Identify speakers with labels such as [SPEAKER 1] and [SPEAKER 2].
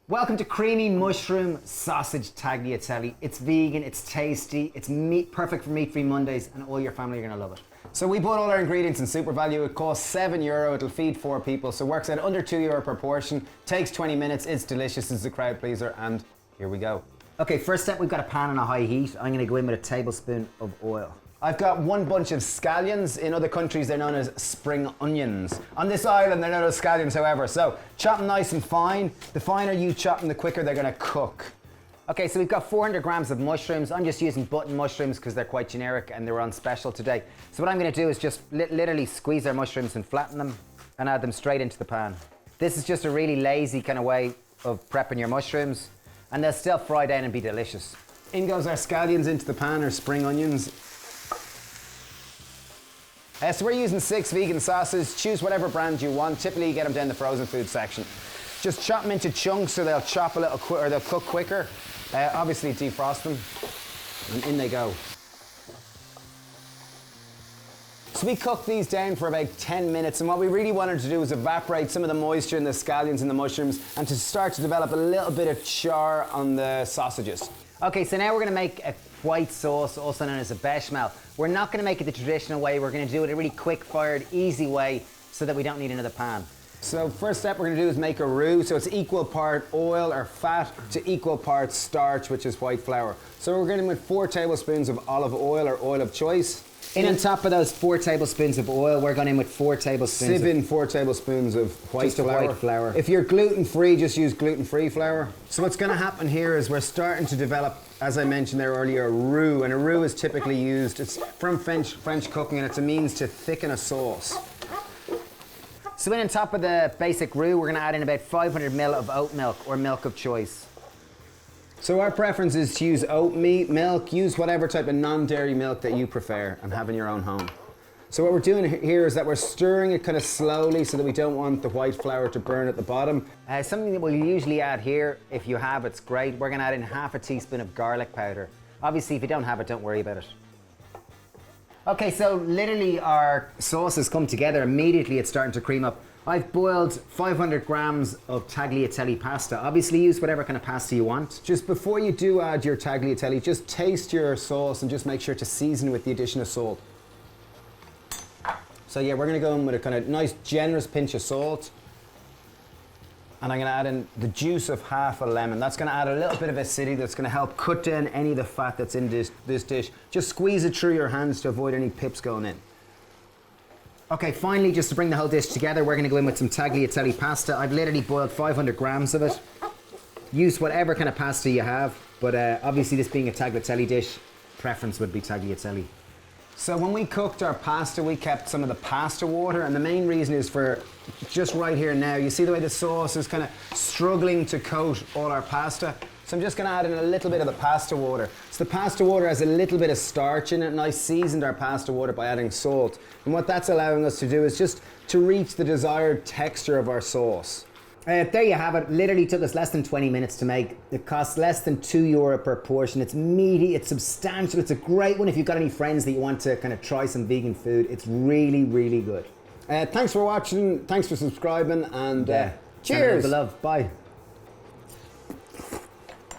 [SPEAKER 1] Welcome to creamy mushroom sausage tagliatelle. It's vegan, it's tasty, it's perfect for meat-free Mondays, and all your family are gonna love it.
[SPEAKER 2] So we bought all our ingredients in Super Value. It costs €7. It'll feed 4 people, so works out under €2 per portion. Takes 20 minutes. It's delicious. It's a crowd pleaser, and here we go.
[SPEAKER 1] Okay, first step, we've got a pan on a high heat. I'm gonna go in with a tablespoon of oil.
[SPEAKER 2] I've got 1 bunch of scallions. In other countries, they're known as spring onions. On this island, they're known as scallions, however. So chop them nice and fine. The finer you chop them, the quicker they're gonna cook.
[SPEAKER 1] Okay, so we've got 400 grams of mushrooms. I'm just using button mushrooms because they're quite generic and they're on special today. So what I'm gonna do is just literally squeeze our mushrooms and flatten them and add them straight into the pan. This is just a really lazy kind of way of prepping your mushrooms, and they'll still fry down and be delicious.
[SPEAKER 2] In goes our scallions into the pan, or spring onions. So we're using 6 vegan sauces. Choose whatever brand you want. Typically you get them down the frozen food section. Just chop them into chunks so they'll chop a little quicker, or they'll cook quicker. Obviously defrost them, and in they go. So we cooked these down for about 10 minutes, and what we really wanted to do was evaporate some of the moisture in the scallions and the mushrooms, and to start to develop a little bit of char on the sausages.
[SPEAKER 1] Okay, so now we're gonna make a white sauce, also known as a bechamel. We're not gonna make it the traditional way. We're gonna do it a really quick-fired, easy way so that we don't need another pan.
[SPEAKER 2] So first step we're gonna do is make a roux. So it's equal part oil or fat to equal parts starch, which is white flour. So we're going with 4 tablespoons of olive oil or oil of choice.
[SPEAKER 1] In on top of those 4 tablespoons of oil, we're going in with 4 tablespoons
[SPEAKER 2] Sieve in 4 tablespoons of white
[SPEAKER 1] flour.
[SPEAKER 2] If you're gluten-free, just use gluten-free flour. So what's gonna happen here is we're starting to develop, as I mentioned there earlier, a roux. And a roux is typically used, it's from French cooking, and it's a means to thicken a sauce.
[SPEAKER 1] So in on top of the basic roux, we're gonna add in about 500 ml of oat milk, or milk of choice.
[SPEAKER 2] So our preference is to use oat milk. Use whatever type of non-dairy milk that you prefer and have in your own home. So what we're doing here is that we're stirring it kind of slowly so that we don't want the white flour to burn at the bottom.
[SPEAKER 1] Something that we'll usually add here, if you have it's great, we're gonna add in half a teaspoon of garlic powder. Obviously, if you don't have it, don't worry about it. Okay, so literally our sauce has come together. Immediately it's starting to cream up. I've boiled 500 grams of tagliatelle pasta. Obviously use whatever kind of pasta you want.
[SPEAKER 2] Just before you do add your tagliatelle, just taste your sauce and just make sure to season with the addition of salt. So yeah, we're gonna go in with a kind of nice generous pinch of salt. And I'm gonna add in the juice of half a lemon. That's gonna add a little bit of acidity that's gonna help cut down any of the fat that's in this dish. Just squeeze it through your hands to avoid any pips going in.
[SPEAKER 1] Okay, finally, just to bring the whole dish together, we're gonna go in with some tagliatelle pasta. I've literally boiled 500 grams of it. Use whatever kind of pasta you have, but obviously this being a tagliatelle dish, preference would be tagliatelle.
[SPEAKER 2] So when we cooked our pasta, we kept some of the pasta water, and the main reason is for just right here now. You see the way the sauce is kind of struggling to coat all our pasta? So I'm just gonna add in a little bit of the pasta water. So the pasta water has a little bit of starch in it, and I seasoned our pasta water by adding salt. And what that's allowing us to do is just to reach the desired texture of our sauce.
[SPEAKER 1] There you have it. Literally took us less than 20 minutes to make. It costs less than €2 per portion. It's meaty, it's substantial. It's a great one if you've got any friends that you want to kind of try some vegan food. It's really, really good.
[SPEAKER 2] Thanks for watching, thanks for subscribing, and cheers.
[SPEAKER 1] Send love. Bye.